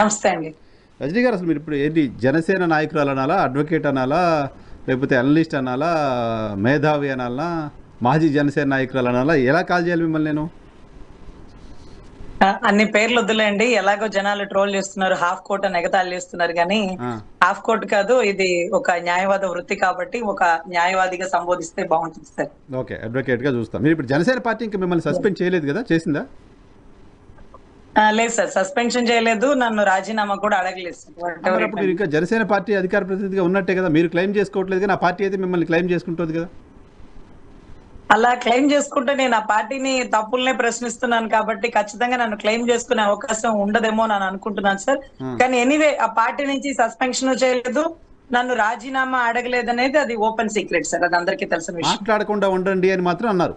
నమస్తే అండి. రజనీ గారు, అసలు మీరు ఇప్పుడు ఏంటి, జనసేన నాయకురాలు అనాలా, అడ్వకేట్ అనాలా, లేకపోతే అనలిస్ట్ అనాలా, మేధావి అనాలా, మాజీ జనసేన నాయకురాలు అనాలా, ఎలా కాల్ చేయాలి మిమ్మల్ని నేను? అన్ని పేర్లు వద్దులేండి. ఎలాగో జనాలు ట్రోల్ చేస్తున్నారు, హాఫ్ కోట్ అని ఎగతాళి చేస్తున్నారు కానీ ఆ, హాఫ్ కోట్ కాదు, ఇది ఒక న్యాయవాద వృత్తి కాబట్టి ఒక న్యాయవాదిగా సంబోధిస్తే బాగుంటుంది సార్. ఓకే, అడ్వకేట్గా చూస్తాం. మీరు ఇప్పుడు జనసేన పార్టీ ఇంకా మిమ్మల్ని సస్పెండ్ చేయలేదు కదా, చేసిందా? లేదు సార్, సస్పెన్షన్ చేయలేదు, నన్ను రాజీనామా కూడా అడగలేదు సార్. మరి అప్పుడు మీరు ఇంకా జనసేన పార్టీ అధికార ప్రతినిధిగా ఉన్నట్టే కదా, మీరు క్లెయిమ్ చేసుకోవట్లేదు కానీ ఆ పార్టీ అయితే మిమ్మల్ని క్లెయిమ్ చేసుకుంటుంది కదా. అలా క్లెయిమ్ చేసుకుంటే నేను ఆ పార్టీని తప్పుల్నే ప్రశ్నిస్తున్నాను కాబట్టి ఖచ్చితంగా నన్ను క్లెయిమ్ చేసుకునే అవకాశం ఉండదేమో అని అనుకుంటున్నాను సార్. కానీ ఎనీవే, ఆ పార్టీ నుంచి సస్పెన్షన్ చేయలేదు, నన్ను రాజీనామా అడగలేదు అనేది అది ఓపెన్ సీక్రెట్ సార్, అది అందరికీ తెలిసిన విషయం. మాట్లాడకుండా ఉండండి అని మాత్రం అన్నారు.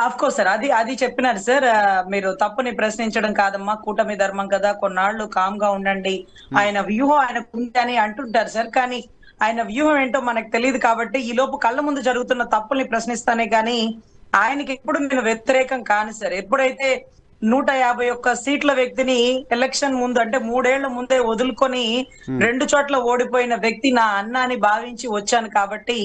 అఫ్ కోర్స్ సార్, అది అది చెప్పినారు సార్. మీరు తప్పుని ప్రశ్నించడం కాదమ్మా, కూటమి ధర్మం కదా, కొన్నాళ్ళు కామ్ గా ఉండండి, ఆయన వ్యూహం ఆయనకు ఉంది అని అంటుంటారు సార్. కానీ ఆయన వ్యూహం ఏంటో మనకు తెలియదు కాబట్టి ఈ లోపు కళ్ళ ముందు జరుగుతున్న తప్పుల్ని ప్రశ్నిస్తానే కానీ ఆయనకి ఎప్పుడు నేను వ్యతిరేకం కాను సార్. ఎప్పుడైతే 151 సీట్ల వ్యక్తిని ఎలక్షన్ ముందు అంటే 3 ఏళ్ల ముందే వదులుకొని 2 చోట్ల ఓడిపోయిన వ్యక్తి నా అన్న అని భావించి వచ్చాను కాబట్టి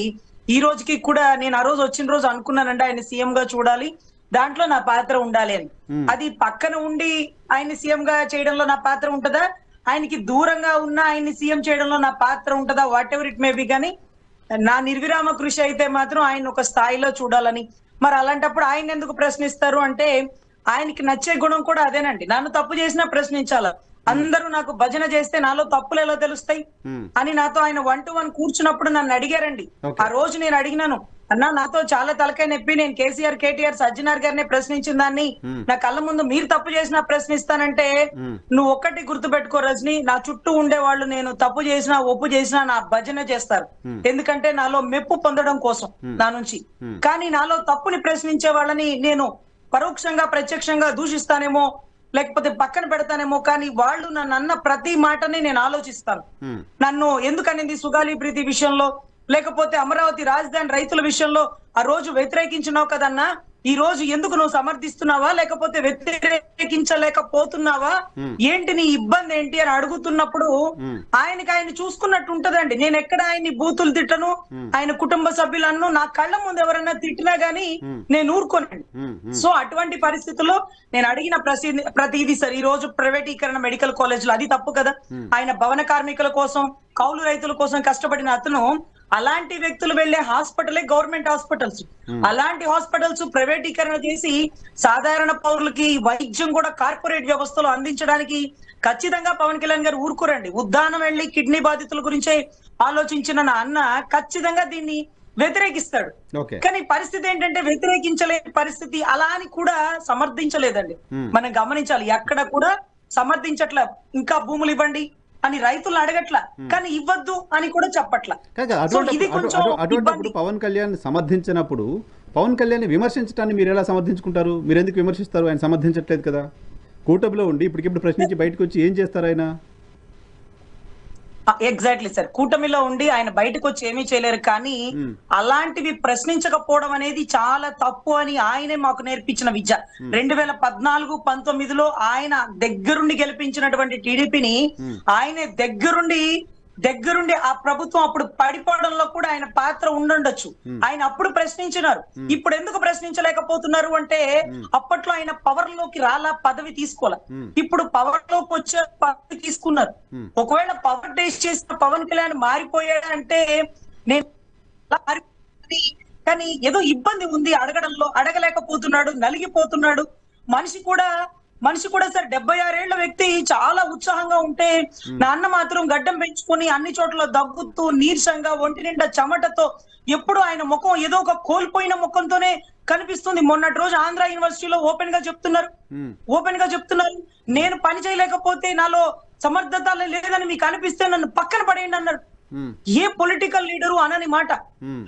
ఈ రోజుకి కూడా నేను ఆ రోజు వచ్చిన రోజు అనుకున్నానండి, ఆయన సీఎం గా చూడాలి, దాంట్లో నా పాత్ర ఉండాలి అని. అది పక్కన ఉండి ఆయన సీఎం గా చేయడంలో నా పాత్ర ఉంటదా, ఆయనకి దూరంగా ఉన్న ఆయన్ని సీఎం చేయడంలో నా పాత్ర ఉంటదా, what ever it may be, కానీ నా నిర్విరామ కృషి అయితే మాత్రం ఆయన ఒక స్థాయిలో చూడాలని. మరి అలాంటప్పుడు ఆయన ఎందుకు ప్రశ్నిస్తారు అంటే ఆయనకి నచ్చే గుణం కూడా అదేనండి, నన్ను తప్పు చేసినా ప్రశ్నించాల. అందరూ నాకు భజన చేస్తే నాలో తప్పులు ఎలా తెలుస్తాయి అని నాతో ఆయన 1-to-1 కూర్చున్నప్పుడు నన్ను అడిగారండి. ఆ రోజు నేను అడిగినాను, అన్నా నాతో చాలా తలకాయ నొప్పి, నేను కేసీఆర్, కేటీఆర్, సజ్జనార్ గారినే ప్రశ్నించిన దాన్ని నా కళ్ళ ముందు మీరు తప్పు చేసినా ప్రశ్నిస్తానంటే నువ్వు ఒక్కటి గుర్తు పెట్టుకో రజని, నా చుట్టూ ఉండే వాళ్ళు నేను తప్పు చేసినా ఒప్పు చేసినా నా భజన చేస్తారు, ఎందుకంటే నాలో మెప్పు పొందడం కోసం నా నుంచి. కానీ నాలో తప్పుని ప్రశ్నించే వాళ్ళని నేను పరోక్షంగా ప్రత్యక్షంగా దూషిస్తానేమో, లేకపోతే పక్కన పెడతానేమో, కానీ వాళ్ళు నన్ను అన్న ప్రతి మాటని నేను ఆలోచిస్తాను. నన్ను ఎందుకనింది సుగాలి ప్రీతి విషయంలో, లేకపోతే అమరావతి రాజధాని రైతుల విషయంలో ఆ రోజు వ్యతిరేకించినావు కదన్నా, ఈ రోజు ఎందుకు నువ్వు సమర్థిస్తున్నావా, లేకపోతే వ్యతిరేకించలేకపోతున్నావా, ఏంటి నీ ఇబ్బంది ఏంటి అని అడుగుతున్నప్పుడు ఆయన చూసుకున్నట్టు ఉంటదండి. నేను ఎక్కడ ఆయన్ని బూతులు తిట్టను, ఆయన కుటుంబ సభ్యులను నా కళ్ళ ముందు ఎవరైనా తిట్టినా గానీ నేను ఊరుకోనండి. సో అటువంటి పరిస్థితుల్లో నేను అడిగిన ప్రతిదీ సార్, ఈ రోజు ప్రైవేటీకరణ మెడికల్ కాలేజ్ లో అది తప్పు కదా, ఆయన భవన కార్మికుల కోసం కౌలు రైతుల కోసం కష్టపడిన అతను అలాంటి వ్యక్తులు వెళ్లే హాస్పిటలే గవర్నమెంట్ హాస్పిటల్స్, అలాంటి హాస్పిటల్స్ ప్రైవేటీకరణ చేసి సాధారణ పౌరులకి వైద్యం కూడా కార్పొరేట్ వ్యవస్థలో అందించడానికి ఖచ్చితంగా పవన్ కళ్యాణ్ గారు ఊరుకోరండి. ఉద్దానం వెళ్లి కిడ్నీ బాధితుల గురించే ఆలోచించిన నా అన్న ఖచ్చితంగా దీన్ని వ్యతిరేకిస్తాడు. కానీ పరిస్థితి ఏంటంటే వ్యతిరేకించలేని పరిస్థితి, అలా అని కూడా సమర్థించలేదండి. మనం గమనించాలి, ఎక్కడ కూడా సమర్థించట్ల, ఇంకా భూములు ఇవ్వండి అని రైతులు అడగట్ల, కానీ ఇవ్వద్దు అని కూడా చెప్పట్ల. అటువంటిప్పుడు పవన్ కళ్యాణ్ సమర్థించినప్పుడు పవన్ కళ్యాణ్ విమర్శించడాన్ని మీరు ఎలా సమర్థించుకుంటారు? మీరు ఎందుకు విమర్శిస్తారు? ఆయన సమర్థించట్లేదు కదా, కూటమిలో ఉండి ఇప్పటికిప్పుడు ప్రశ్నించి బయటకు వచ్చి ఏం చేస్తారు ఆయన? ఎగ్జాక్ట్లీ సార్, కూటమిలో ఉండి ఆయన బయటకు వచ్చి ఏమీ చేయలేరు, కానీ అలాంటివి ప్రశ్నించకపోవడం అనేది చాలా తప్పు అని ఆయనే మాకు నేర్పించిన విద్య. 2014-19లో ఆయన దగ్గరుండి గెలిపించినటువంటి టీడీపీని ఆయనే దగ్గరుండి ఆ ప్రభుత్వం అప్పుడు పడిపోవడంలో కూడా ఆయన పాత్ర ఉండుండొచ్చు. ఆయన అప్పుడు ప్రశ్నించినారు, ఇప్పుడు ఎందుకు ప్రశ్నించలేకపోతున్నారు అంటే అప్పట్లో ఆయన పవర్ లోకి రాలా, పదవి తీసుకోవాల, ఇప్పుడు పవర్ లోకి వచ్చే పదవి తీసుకున్నారు. ఒకవేళ పవర్ టేస్ట్ చేసిన పవన్ కళ్యాణ్ మారిపోయాడంటే నేను కానీ ఏదో ఇబ్బంది ఉంది అడగడంలో, అడగలేకపోతున్నాడు, నలిగిపోతున్నాడు. మనిషి కూడా సార్ 76 ఏళ్ల వ్యక్తి చాలా ఉత్సాహంగా ఉంటే నాన్న మాత్రం గడ్డం పెంచుకొని అన్ని చోట్ల దగ్గుతూ నీరసంగా ఒంటి నిండా చెమటతో ఎప్పుడు ఆయన ముఖం ఏదో ఒక కోల్పోయిన ముఖంతోనే కనిపిస్తుంది. మొన్నటి రోజు ఆంధ్ర యూనివర్సిటీలో ఓపెన్ గా చెప్తున్నారు నేను పని చేయలేకపోతే నాలో సమర్థత లేదని మీకు అనిపిస్తే నన్ను పక్కన పడేయండి అన్నారు. ఏ పొలిటికల్ లీడరు అనని మాట.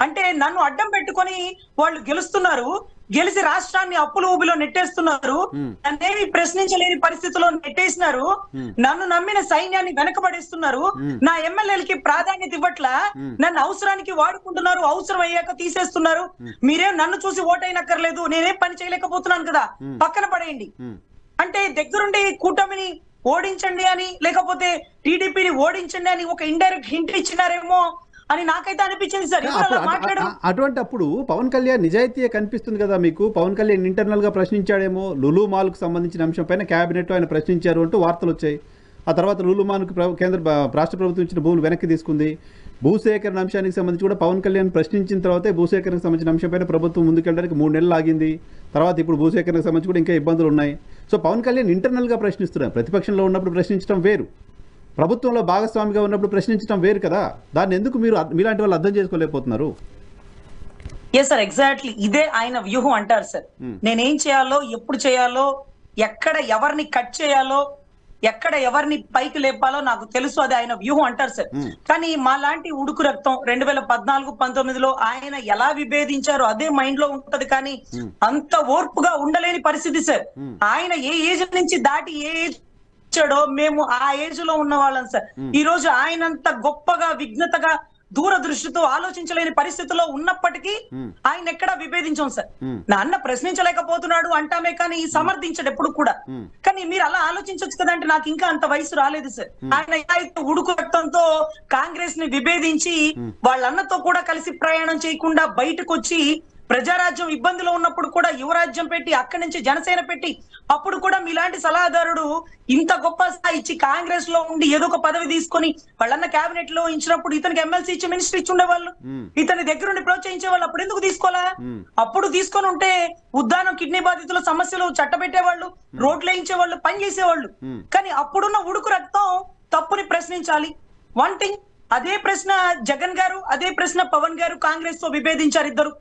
అంటే నన్ను అడ్డం పెట్టుకొని వాళ్ళు గెలిచి రాష్ట్రాన్ని అప్పుల ఊబిలో నెట్టేస్తున్నారు, నన్నేమి ప్రశ్నించలేని పరిస్థితిలో నెట్టేసినారు, నన్ను నమ్మిన సైన్యాన్ని వెనకబడేస్తున్నారు, నా ఎమ్మెల్యేలకి ప్రాధాన్యత ఇవ్వట్లా, నన్ను అవసరానికి వాడుకుంటున్నారు, అవసరం అయ్యాక తీసేస్తున్నారు, మీరేం నన్ను చూసి ఓటైనక్కర్లేదు, నేనేం పని చేయలేకపోతున్నాను కదా, పక్కన పడేయండి. అంటే దగ్గరుండి కూటమిని ఓడించండి అని, లేకపోతే టీడీపీని ఓడించండి అని ఒక ఇండైరెక్ట్ హింట్ ఇచ్చినారేమో అని నాకైతే అనిపించింది సార్. ఎవరు అలా మాట్లాడారు? అటువంటి అప్పుడు పవన్ కళ్యాణ్ నిజాయితీ కనిపిస్తుంది కదా మీకు. పవన్ కళ్యాణ్ ఇంటర్నల్ గా ప్రశ్నించాడేమో, లులు మాల్ కు సంబంధించిన అంశం పైన క్యాబినెట్ ఆయన ప్రశ్నించారు అంటూ వార్తలు వచ్చాయి. ఆ తర్వాత లులు మాల్ కు రాష్ట్ర ప్రభుత్వం ఇచ్చిన భూములు వెనక్కి తీసుకుంది. భూసేకరణ అంశానికి సంబంధించి కూడా పవన్ కళ్యాణ్ ప్రశ్నించిన తర్వాతే భూసేకరణకు సంబంధించిన అంశంపైన ప్రభుత్వం ముందుకెళ్ళడానికి 3 నెలలు ఆగింది. తర్వాత ఇప్పుడు భూసేకరణకు సంబంధించి కూడా ఇంకా ఇబ్బందులు ఉన్నాయి. సో పవన్ కళ్యాణ్ ఇంటర్నల్ గా ప్రశ్నిస్తున్నారు. ప్రతిపక్షంలో ఉన్నప్పుడు ప్రశ్నించడం వేరు, ప్రభుత్వంలో భాగస్వామిగా ఉన్నప్పుడు ప్రశ్నించడం వేరు కదా. దాన్ని ఎందుకు మీలాంటి వాళ్ళు అర్థం చేసుకోలేకపోతున్నారు? ఎస్ సార్, ఎగ్జాక్ట్లీ ఇదే ఆయన వ్యూహం అంటారు సార్. నేనేం చేయాలో, ఎప్పుడు చేయాలో, ఎక్కడ ఎవరిని కట్ చేయాలో, ఎక్కడ ఎవరిని పైకి లేపాలో నాకు తెలుసు, అది ఆయన వ్యూహం అంటారు సార్. కానీ మా లాంటి ఉడుకు రక్తం 2014-19లో ఆయన ఎలా విభేదించారో అదే మైండ్ లో ఉంటది. కానీ అంత ఓర్పుగా ఉండలేని పరిస్థితి సార్. ఆయన ఏ ఏజ్ నుంచి దాటి ఏ ఏజ్ వచ్చాడో మేము ఆ ఏజ్ లో ఉన్న వాళ్ళం సార్. ఈ రోజు ఆయనంత గొప్పగా, విఘ్నతగా, దూరదృష్టితో ఆలోచించలేని పరిస్థితిలో ఉన్నప్పటికీ ఆయన ఎక్కడా విభేదించాం సార్. నాన్న ప్రశ్నించలేకపోతున్నాడు అంటామే కానీ సమర్థించడు ఎప్పుడు కూడా. కానీ మీరు అలా ఆలోచించవచ్చు కదా అంటే నాకు ఇంకా అంత వయసు రాలేదు సార్. ఆయన అయితే ఉడుకు రక్తంతో కాంగ్రెస్ ని విభేదించి వాళ్ళన్నతో కూడా కలిసి ప్రయాణం చేయకుండా బయటకు వచ్చి ప్రజారాజ్యం ఇబ్బందిలో ఉన్నప్పుడు కూడా యువరాజ్యం పెట్టి అక్కడి నుంచి జనసేన పెట్టి అప్పుడు కూడా మీలాంటి సలహాదారుడు ఇంత గొప్ప స్థాయి ఇచ్చి కాంగ్రెస్ లో ఉండి ఏదో ఒక పదవి తీసుకొని వాళ్ళన్న కేబినెట్ లో ఇచ్చినప్పుడు ఇతనికి ఎమ్మెల్సీ ఇచ్చి మినిస్టర్ ఇచ్చి ఉండేవాళ్ళు, ఇతని దగ్గరుండి ప్రోత్సహించే వాళ్ళు. అప్పుడు ఎందుకు తీసుకోవాలా? అప్పుడు తీసుకొని ఉంటే ఉద్దానం కిడ్నీ బాధితుల సమస్యలు చట్టబెట్టేవాళ్ళు, రోడ్లు వేయించేవాళ్ళు, పని చేసేవాళ్ళు. కానీ అప్పుడున్న ఉడుకు రక్తం తప్పుని ప్రశ్నించాలి. వన్ థింగ్, అదే ప్రశ్న జగన్ గారు, అదే ప్రశ్న పవన్ గారు కాంగ్రెస్ తో విభేదించారు ఇద్దరు.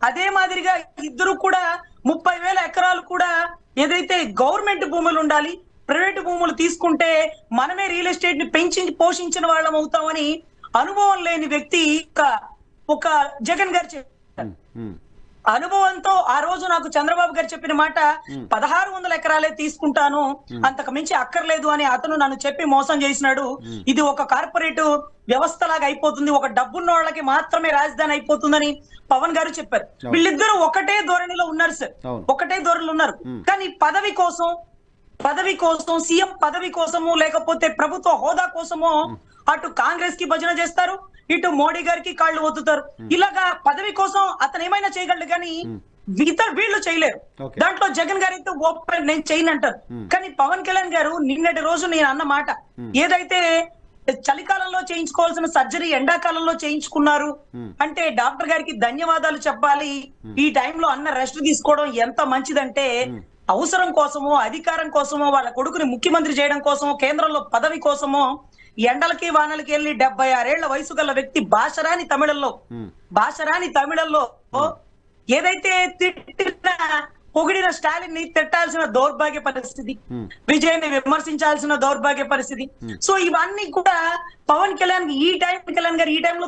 అదే మాదిరిగా ఇద్దరు కూడా 30,000 ఎకరాలు కూడా ఏదైతే గవర్నమెంట్ భూములు ఉండాలి, ప్రైవేట్ భూములు తీసుకుంటే మనమే రియల్ ఎస్టేట్ ని పెంచి పోషించిన వాళ్ళం అవుతామని అనుభవం లేని వ్యక్తి ఒక జగన్ గారు చెప్పారు. అనుభవంతో ఆ రోజు నాకు చంద్రబాబు గారు చెప్పిన మాట 1600 ఎకరాలే తీసుకుంటాను, అంతకు మించి అక్కర్లేదు అని అతను నన్ను చెప్పి మోసం చేసినాడు. ఇది ఒక కార్పొరేట్ వ్యవస్థ లాగా అయిపోతుంది, ఒక డబ్బున్న వాళ్ళకి మాత్రమే రాజధాని అయిపోతుందని పవన్ గారు చెప్పారు. వీళ్ళిద్దరూ ఒకటే ధోరణిలో ఉన్నారు సార్, ఒకటే ధోరణిలో ఉన్నారు. కానీ పదవి కోసం, సీఎం పదవి కోసము, లేకపోతే ప్రభుత్వ హోదా కోసమో అటు కాంగ్రెస్ కి భజన చేస్తారు, ఇటు మోడీ గారికి కాళ్ళు ఒత్తుతారు. ఇలాగా పదవి కోసం అతను ఏమైనా చేయగలడు కానీ వీళ్ళు చేయలేరు. దాంట్లో జగన్ గారు అయితే ఓపెన్ నేను చేయను అంటారు. కానీ పవన్ కళ్యాణ్ గారు నిన్నటి రోజు నేను అన్న మాట, ఏదైతే చలికాలంలో చేయించుకోవాల్సిన సర్జరీ ఎండాకాలంలో చేయించుకున్నారు అంటే డాక్టర్ గారికి ధన్యవాదాలు చెప్పాలి. ఈ టైంలో అన్న రెస్ట్ తీసుకోవడం ఎంత మంచిదంటే, అవసరం కోసమో, అధికారం కోసమో, వాళ్ళ కొడుకుని ముఖ్యమంత్రి చేయడం కోసమో, కేంద్రంలో పదవి కోసమో ఎండలకి వానలకి వెళ్ళి 76 ఏళ్ల వయసు గల వ్యక్తి భాషరాని తమిళంలో ఏదైతే పొగిడిన స్టాలిన్ ని తిట్టాల్సిన దౌర్భాగ్య పరిస్థితి, విజయ్ ని విమర్శించాల్సిన దౌర్భాగ్య పరిస్థితి. సో ఇవన్నీ కూడా పవన్ కళ్యాణ్ గారు ఈ టైంలో